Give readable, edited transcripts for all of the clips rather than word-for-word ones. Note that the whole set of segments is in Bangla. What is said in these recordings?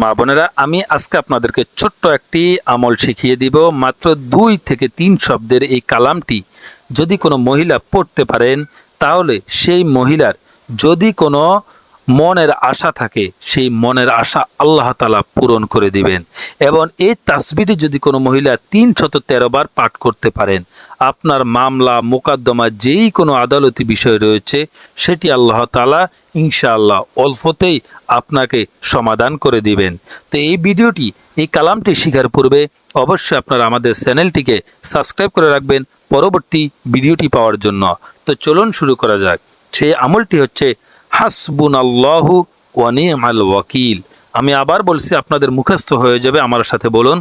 মা বোনেরা, আমি আজকে আপনাদেরকে ছোট্ট একটি আমল শিখিয়ে দিব। মাত্র 2 থেকে 3 শব্দের এই কালামটি যদি কোনো মহিলা পড়তে পারেন, তাহলে সেই মহিলার যদি কোনো মনের আশা থাকে, সেই মনের আশা আল্লাহ তাআলা পূরণ করে দিবেন। এবং এই তাসবিহটি যদি কোনো মহিলা 313 বার পাঠ করতে পারেন, আপনার মামলা মোকদ্দমা যেই কোনো আদালতি বিষয় রয়েছে সেটি আল্লাহ তাআলা ইনশাআল্লাহ অল্পতেই আপনাকে সমাধান করে দিবেন। তো এই ভিডিওটি, এই কালামটি শেখার পূর্বে অবশ্যই আপনারা আমাদের চ্যানেলটিকে সাবস্ক্রাইব করে রাখবেন পরবর্তী ভিডিওটি পাওয়ার জন্য। তো চলুন শুরু করা যাক। সেই আমলটি হচ্ছে হাসবুনাল্লাহু ওয়া নি'মাল ওয়াকিল। আমি আবার বলছি, আপনাদের মুখস্থ হয়ে যাবে, আমার সাথে বলুন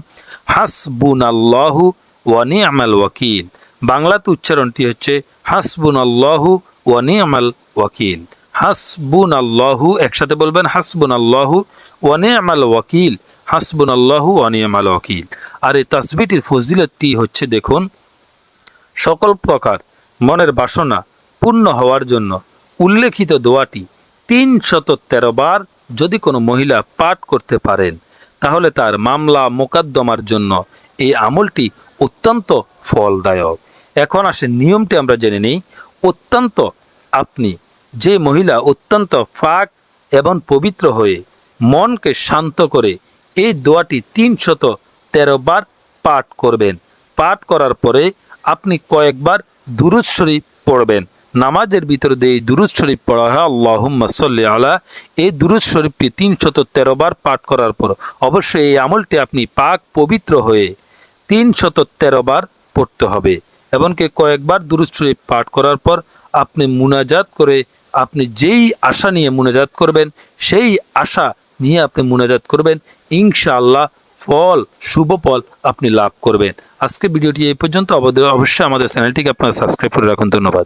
হাসবুনাল্লাহু ওয়া নি'মাল ওয়াকিল। বাংলাতে উচ্চারণটি হচ্ছে হাসবুনাল্লাহু ওয়া নি'মাল ওয়াকিল। হাসবুনাল্লাহু, একসাথে বলবেন হাসবুনাল্লাহু ওয়া নি'মাল ওয়াকিল, হাসবুনাল্লাহু ওয়া নি'মাল ওয়াকিল। আর এই তাসবিহটির ফজিলতটি হচ্ছে, দেখুন, সকল প্রকার মনের বাসনা পূর্ণ হওয়ার জন্য উল্লেখিত দোয়াটি 313 বার যদি কোনো মহিলা পাঠ করতে পারেন, তাহলে তার মামলা মোকদ্দমার জন্য এই আমলটি অত্যন্ত ফলদায়ক। এখন আসে নিয়মটি আমরা জেনে নিই। অত্যন্ত আপনি যে মহিলা অত্যন্ত পাক এবং পবিত্র হয়ে মনকে শান্ত করে এই দোয়াটি 313 বার পাঠ করবেন। পাঠ করার পরে আপনি কয়েকবার দুরূদ শরীফ পড়বেন। নামাজের ভিতরে দিয়ে এই দুরূদ শরীফ পড়া হয়, আল্লাহুম্মা সাল্লি আলা। এই দুরূদ শরীফটি 313 বার পাঠ করার পর অবশ্যই এই আমলটি আপনি পাক পবিত্র হয়ে 313 বার পড়তে হবে। এমনকি কয়েকবার দুরূদ শরীফ পাঠ করার পর আপনি মুনাজাত করে, আপনি যেই আশা নিয়ে মুনাজাত করবেন সেই আশা নিয়ে আপনি মুনাজাত করবেন, ইনশাআল্লাহ ফল, শুভ ফল আপনি লাভ করবেন। আজকে ভিডিওটি এই পর্যন্ত। অবশ্যই আমাদের চ্যানেলটিকে আপনারা সাবস্ক্রাইব করে রাখুন। ধন্যবাদ।